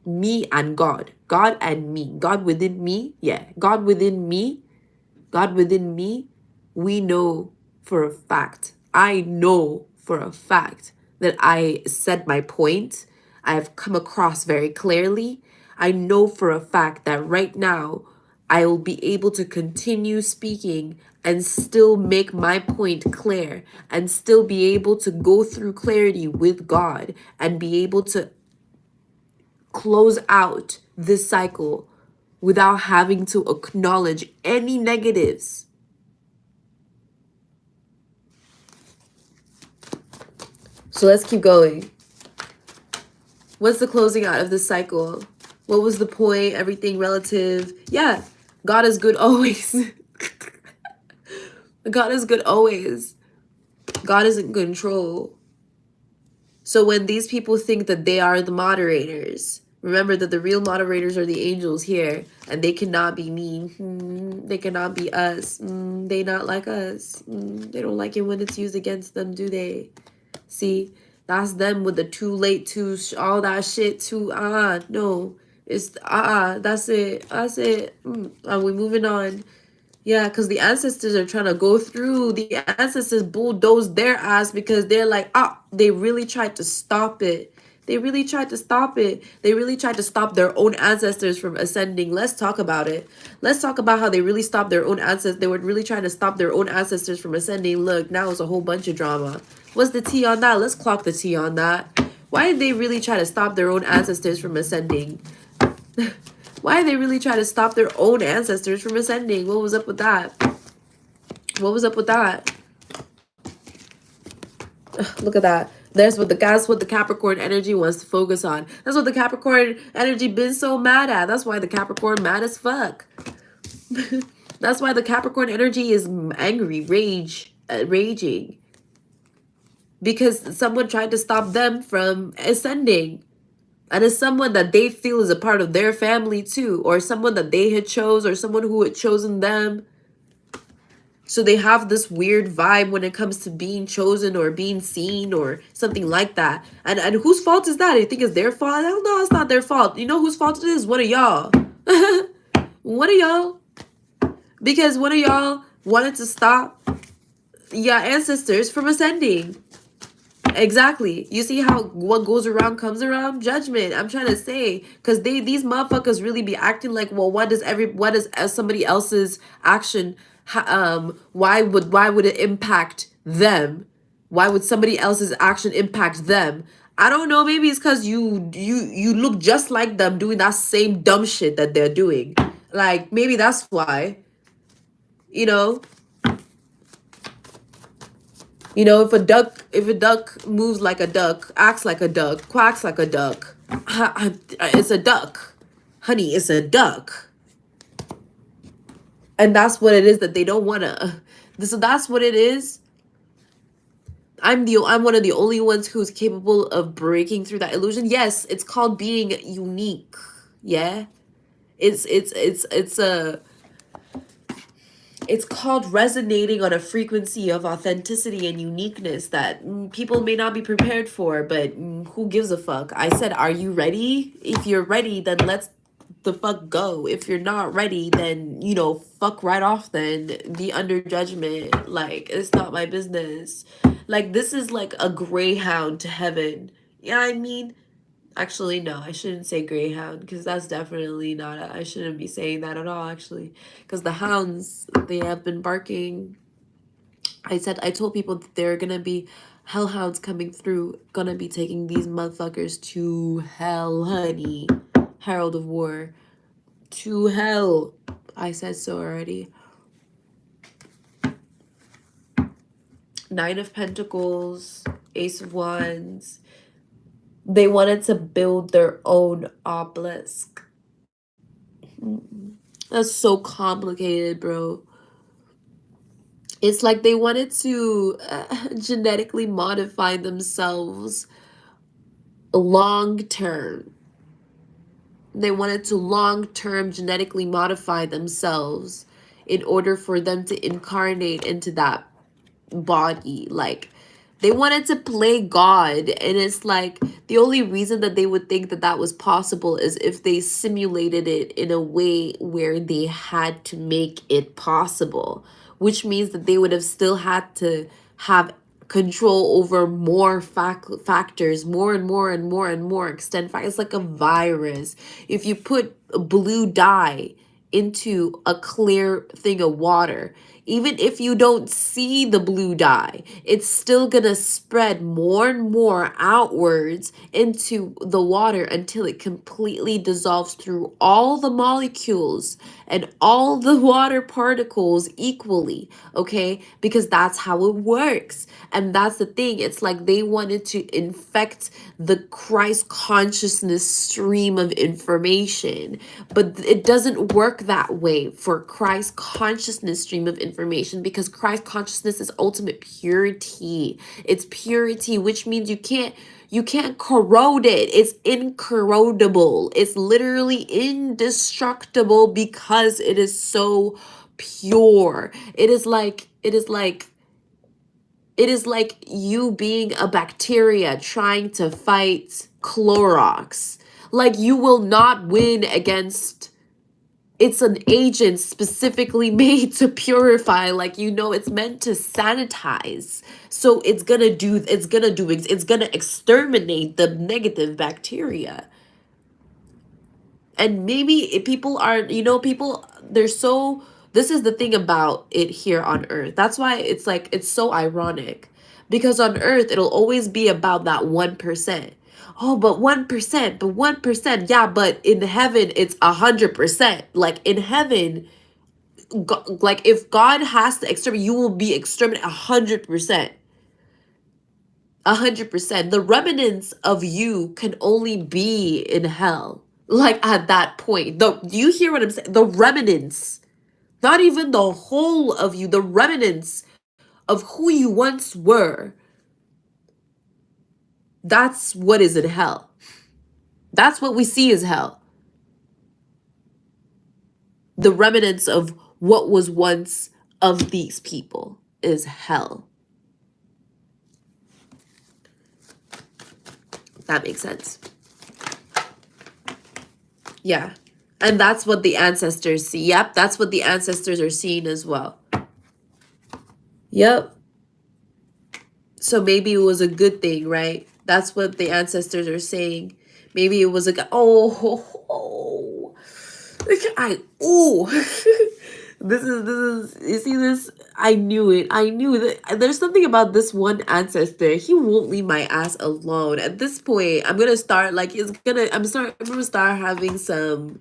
me and God. God and me. God within me. Yeah. God within me. We know for a fact. I know for a fact that I said my point. I've come across very clearly. I know for a fact that right now I will be able to continue speaking and still make my point clear and still be able to go through clarity with God and be able to close out this cycle without having to acknowledge any negatives. So let's keep going. What's the closing out of this cycle? What was the point? Everything relative. Yeah, God is good always. God is good always. God is in control. So when these people think that they are the moderators, remember that the real moderators are the angels here, and they cannot be me. They cannot be us. They not like us. They don't like it when it's used against them, do they? See, that's them with the too late to all that shit too. No, it's that's it. That's it. Are we moving on? Yeah, because the ancestors are trying to go through. The ancestors bulldoze their ass because they're like, they really tried to stop it. They really tried to stop it. They really tried to stop their own ancestors from ascending. Let's talk about it. Let's talk about how they really stopped their own ancestors. They were really trying to stop their own ancestors from ascending. Look, now it's a whole bunch of drama. What's the tea on that? Let's clock the tea on that. Why did they really try to stop their own ancestors from ascending? Why did they really try to stop their own ancestors from ascending? What was up with that? What was up with that? Look at that. That's what the Capricorn energy wants to focus on. That's what the Capricorn energy been so mad at. That's why the Capricorn mad as fuck. That's why the Capricorn energy is angry, raging. Because someone tried to stop them from ascending. And it's someone that they feel is a part of their family too. Or someone that they had chose, or someone who had chosen them. So they have this weird vibe when it comes to being chosen or being seen or something like that. And whose fault is that? You think it's their fault? Hell no, it's not their fault. You know whose fault it is? One of y'all. One of y'all. Because one of y'all wanted to stop your ancestors from ascending. Exactly. You see how what goes around comes around? Judgment. I'm trying to say, because these motherfuckers really be acting like, well, what does somebody else's action why would it impact them? Why would somebody else's action impact them? I don't know. Maybe it's because you look just like them doing that same dumb shit that they're doing. Like, maybe that's why. You know, if a duck moves like a duck, acts like a duck, quacks like a duck, it's a duck. Honey, it's a duck. And that's what it is that they don't want to. So that's what it is. I'm one of the only ones who's capable of breaking through that illusion. Yes, it's called being unique. Yeah. It's called resonating on a frequency of authenticity and uniqueness that people may not be prepared for, but who gives a fuck? I said, are you ready? If you're ready, then let's the fuck go. If you're not ready, then, fuck right off then. Be under judgment. Like, it's not my business. Like, this is like a greyhound to heaven. Yeah, I mean, actually, no, I shouldn't say greyhound, because that's definitely not I shouldn't be saying that at all, actually, because the hounds, they have been barking. I told people that there are gonna be hellhounds coming through, gonna be taking these motherfuckers to hell, honey. Herald of War. To hell. I said so already. Nine of Pentacles, Ace of Wands. They wanted to build their own obelisk. That's so complicated, bro. It's like they wanted to genetically modify themselves long term. They wanted to long term genetically modify themselves in order for them to incarnate into that body. Like, they wanted to play God, and it's like the only reason that they would think that that was possible is if they simulated it in a way where they had to make it possible, which means that they would have still had to have control over more factors, more and more and more and more extend factors. It's like a virus. If you put blue dye into a clear thing of water, even if you don't see the blue dye, it's still gonna spread more and more outwards into the water until it completely dissolves through all the molecules and all the water particles equally, okay? Because that's how it works. And that's the thing. It's like they wanted to infect the Christ consciousness stream of information, but it doesn't work that way for Christ consciousness stream of information, because Christ consciousness is ultimate purity. It's purity, which means you can't corrode it. It's incorrodible. It's literally indestructible because it is so pure. It is like you being a bacteria trying to fight Clorox. Like, you will not win against It's an agent specifically made to purify, like, it's meant to sanitize. So it's gonna exterminate the negative bacteria. And maybe people are, people, they're so, this is the thing about it here on earth. That's why it's like, it's so ironic, because on earth it'll always be about that 1%. Oh, but 1%, but 1%. Yeah, but in heaven it's 100%. Like, in heaven, like, if God has to exterminate, you will be exterminated 100%. 100%. The remnants of you can only be in hell. Like, at that point. Do you hear what I'm saying? The remnants. Not even the whole of you. The remnants of who you once were. That's what is in hell. That's what we see as hell. The remnants of what was once of these people is hell. That makes sense. Yeah. And that's what the ancestors see. Yep, that's what the ancestors are seeing as well. Yep. So maybe it was a good thing, right? That's what the ancestors are saying. Maybe it was this is, you see this? I knew it. I knew that there's something about this one ancestor. He won't leave my ass alone. At this point, I'm gonna start, like, I'm gonna start having some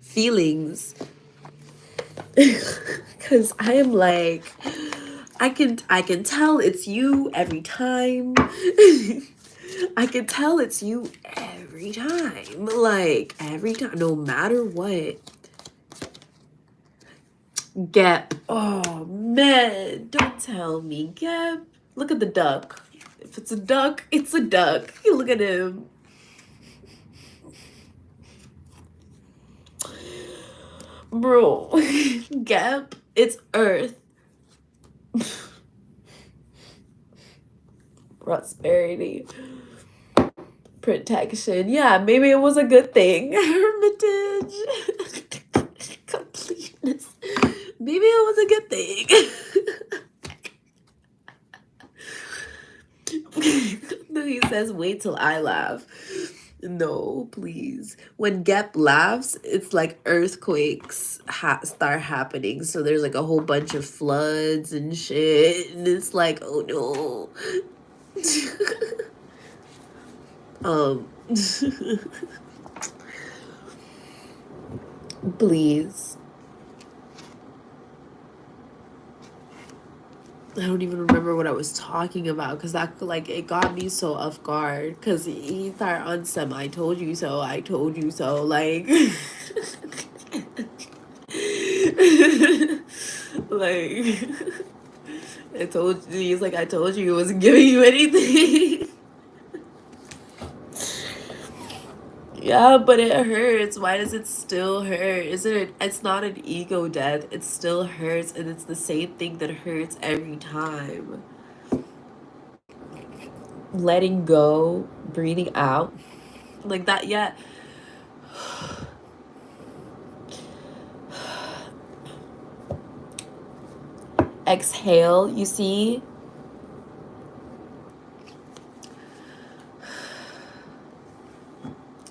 feelings. Cause I am like, I can tell it's you every time. I can tell it's you every time. Like, every time, no matter what. Gep. Oh man, don't tell me. Gep. Look at the duck. If it's a duck, it's a duck. Look at him. Bro. Gep. It's Earth. Prosperity. Protection. Yeah, maybe it was a good thing. Hermitage. Completeness. Maybe it was a good thing. No, he says, wait till I laugh. No, please. When Gep laughs, it's like earthquakes start happening. So there's like a whole bunch of floods and shit. And it's like, oh no. Please. I don't even remember what I was talking about, because that, like, it got me so off guard, because he started on some I told you so, like like, he's like, I told you it wasn't giving you anything. Yeah, but it hurts. Why does it still hurt? It's not an ego death. It still hurts, and it's the same thing that hurts every time. Letting go, breathing out. Like that, yeah. Exhale, you see?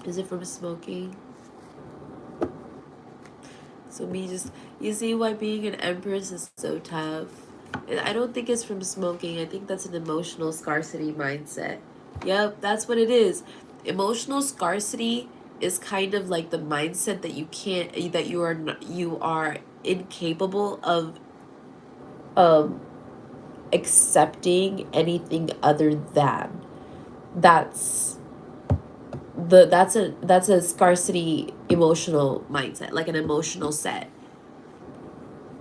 Is it from smoking? So you see why being an empress is so tough? And I don't think it's from smoking. I think that's an emotional scarcity mindset. Yep, that's what it is. Emotional scarcity is kind of like the mindset that you are incapable of accepting anything other than. That's a scarcity emotional mindset, like an emotional set,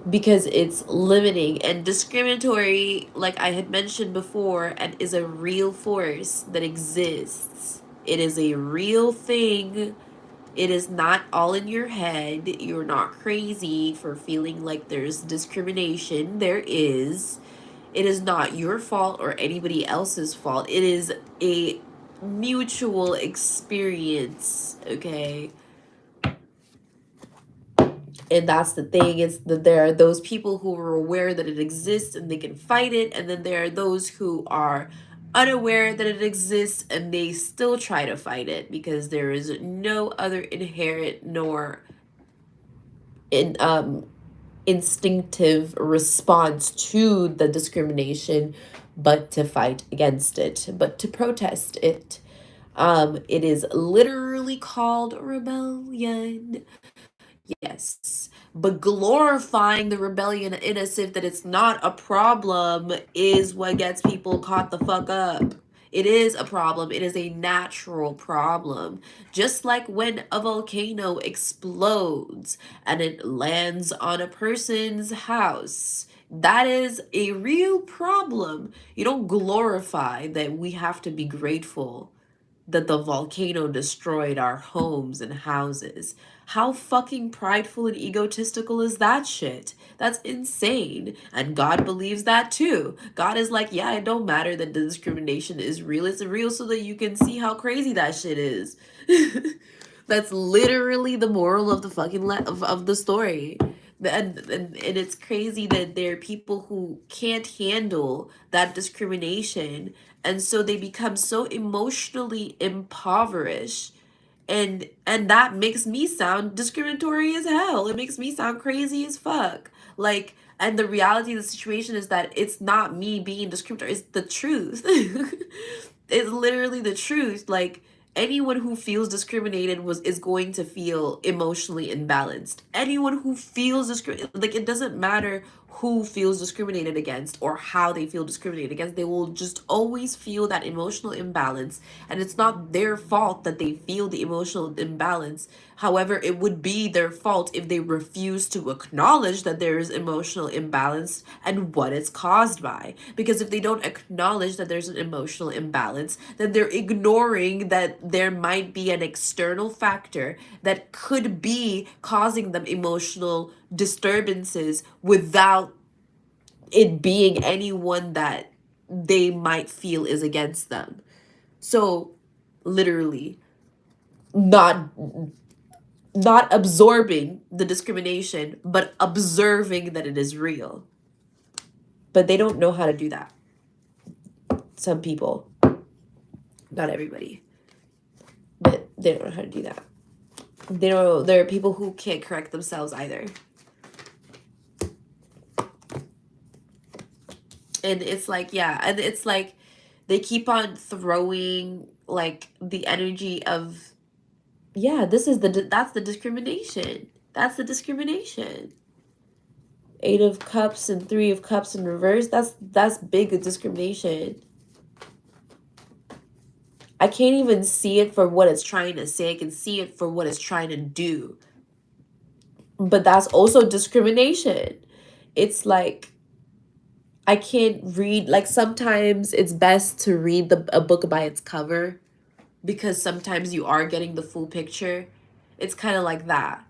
because it's limiting and discriminatory, like I had mentioned before, and is a real force that exists. It is a real thing. It is not all in your head. You're not crazy for feeling like there's discrimination. There is. It is not your fault or anybody else's fault. It is a mutual experience, okay? And that's the thing, is that there are those people who are aware that it exists and they can fight it, and then there are those who are unaware that it exists and they still try to fight it because there is no other inherent nor in instinctive response to the discrimination but to fight against it, but to protest it. It is literally called rebellion. Yes. But glorifying the rebellion in as if that it's not a problem is what gets people caught the fuck up. It is a problem. It is a natural problem. Just like when a volcano explodes and it lands on a person's house. That is a real problem. You don't glorify that we have to be grateful that the volcano destroyed our homes and houses. How fucking prideful and egotistical is that shit? That's insane. And God believes that too. God is like, yeah, it don't matter that the discrimination is real. It's real so that you can see how crazy that shit is. That's literally the moral of the fucking of the story. And it's crazy that there are people who can't handle that discrimination, and so they become so emotionally impoverished, and that makes me sound discriminatory as hell. It makes me sound crazy as fuck. Like, and the reality of the situation is that it's not me being discriminatory, it's the truth. It's literally the truth. Like, anyone who feels discriminated is going to feel emotionally imbalanced. Anyone who feels discriminated, like, it doesn't matter who feels discriminated against or how they feel discriminated against, they will just always feel that emotional imbalance, and it's not their fault that they feel the emotional imbalance. However, it would be their fault if they refuse to acknowledge that there is emotional imbalance and what it's caused by. Because if they don't acknowledge that there's an emotional imbalance, then they're ignoring that there might be an external factor that could be causing them emotional disturbances without it being anyone that they might feel is against them. So, literally, not absorbing the discrimination, but observing that it is real. But they don't know how to do that. Some people, not everybody, but they don't know how to do that. They don't know. There are people who can't correct themselves either. And it's like, yeah, and it's like they keep on throwing like the energy of, yeah, that's the discrimination. That's the discrimination. 8 of Cups and 3 of Cups in reverse. That's big discrimination. I can't even see it for what it's trying to say. I can see it for what it's trying to do. But that's also discrimination. It's like, I can't read, like, sometimes it's best to read a book by its cover because sometimes you are getting the full picture. It's kind of like that.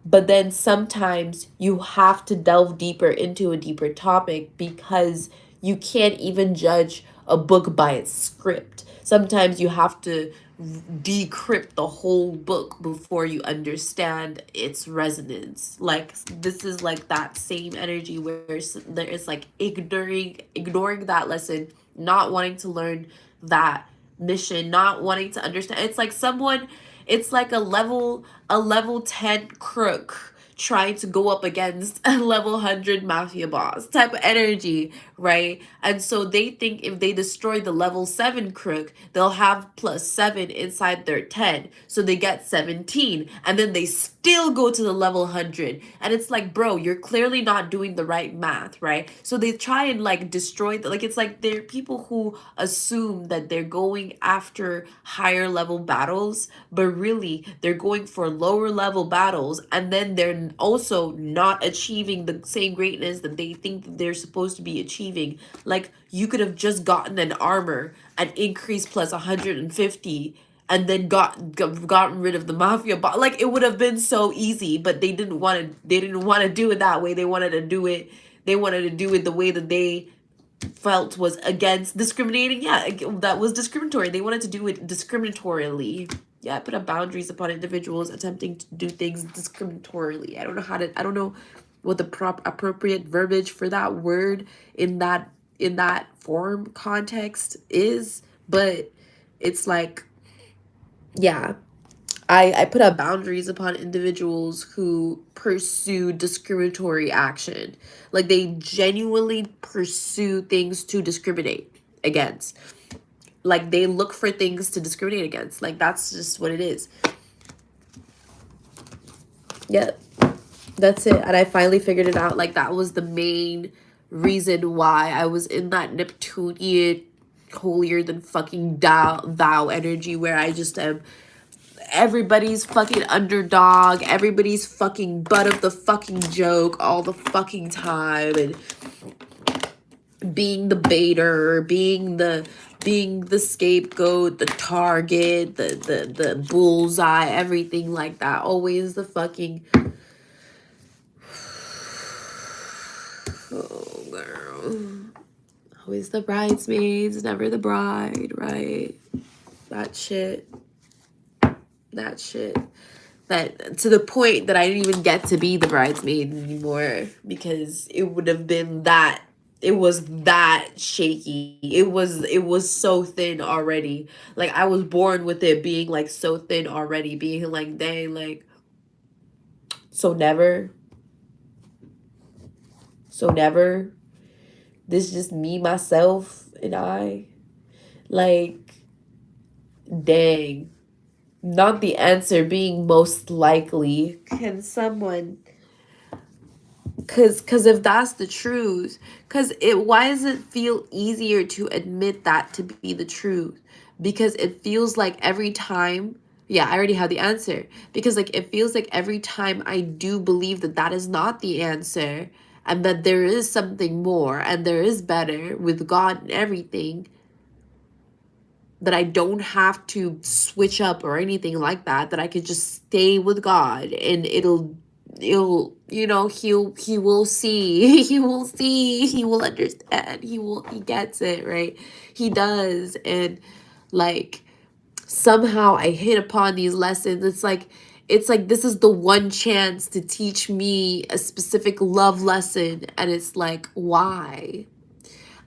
But then sometimes you have to delve deeper into a deeper topic because you can't even judge a book by its script. Sometimes you have to decrypt the whole book before you understand its resonance. Like, this is like that same energy where there is like ignoring that lesson, not wanting to learn that mission, not wanting to understand. It's like someone, it's like a level 10 crook trying to go up against a level 100 mafia boss type of energy, right? And so they think if they destroy the level 7 crook, they'll have +7 inside their 10. So they get 17. And then they still go to the level 100. And it's like, bro, you're clearly not doing the right math, right? So they try and like destroy like, it's like there are people who assume that they're going after higher level battles, but really they're going for lower level battles, and then they're also not achieving the same greatness that they think that they're supposed to be achieving. Like, you could have just gotten an armor and increased +150 and then gotten rid of the mafia boss. Like, it would have been so easy, but they didn't want to do it that way. They wanted to do it the way that they felt was against discriminating. Yeah, that was discriminatory. They wanted to do it discriminatorily. Yeah, I put up boundaries upon individuals attempting to do things discriminatorily. I don't know what the appropriate verbiage for that word in that form context is, but it's like, yeah, I put up boundaries upon individuals who pursue discriminatory action. Like they genuinely pursue things to discriminate against. Like they look for things to discriminate against. Like that's just what it is. Yep. That's it. And I finally figured it out. Like that was the main reason why I was in that Neptunian holier than fucking thou energy where I just am everybody's fucking underdog, everybody's fucking butt of the fucking joke all the fucking time, and being the baiter, being the scapegoat, the target, the bullseye, everything like that. Always the fucking, oh girl, always the bridesmaids, never the bride, right? That shit. That shit. That to the point that I didn't even get to be the bridesmaid anymore because it would have been that, it was that shaky. It was so thin already. Like I was born with it being like so thin already, being like, dang, like, so never. So never. This just me, myself, and I. Like, dang. Not the answer being most likely. Can someone, cause if that's the truth, cause it why does it feel easier to admit that to be the truth? Because it feels like every time, yeah, I already have the answer. Because like it feels like every time I do believe that that is not the answer, and that there is something more and there is better with God and everything, that I don't have to switch up or anything like that, that I could just stay with God and it'll, he will see, he will see, he will understand, he gets it, right? He does. And like somehow I hit upon these lessons. It's like this is the one chance to teach me a specific love lesson, and it's like, why?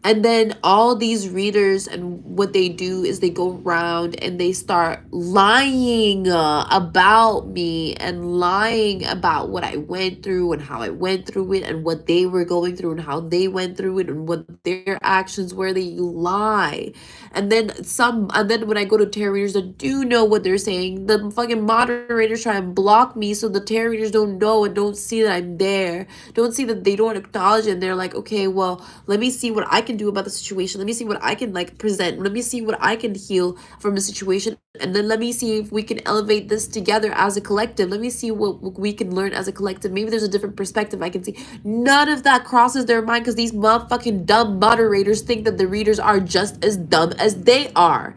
And then all these readers, and what they do is they go around and they start lying about me, and lying about what I went through and how I went through it and what they were going through and how they went through it and what their actions were. They lie. And then when I go to tarot readers that do know what they're saying, the fucking moderators try and block me so the tarot readers don't know and don't see that I'm there. Don't see that, they don't acknowledge it, and they're like, okay, well, let me see what I can do about the situation. Let me see what I can like present. Let me see what I can heal from the situation. And then let me see if we can elevate this together as a collective. Let me see what we can learn as a collective. Maybe there's a different perspective I can see. None of that crosses their mind, because these motherfucking dumb moderators think that the readers are just as dumb as they are.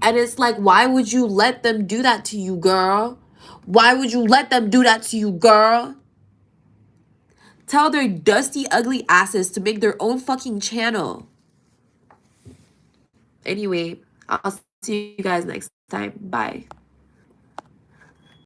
And it's like, why would you let them do that to you, girl? Why would you let them do that to you, girl? Tell their dusty, ugly asses to make their own fucking channel. Anyway, I'll see you guys next time. Bye.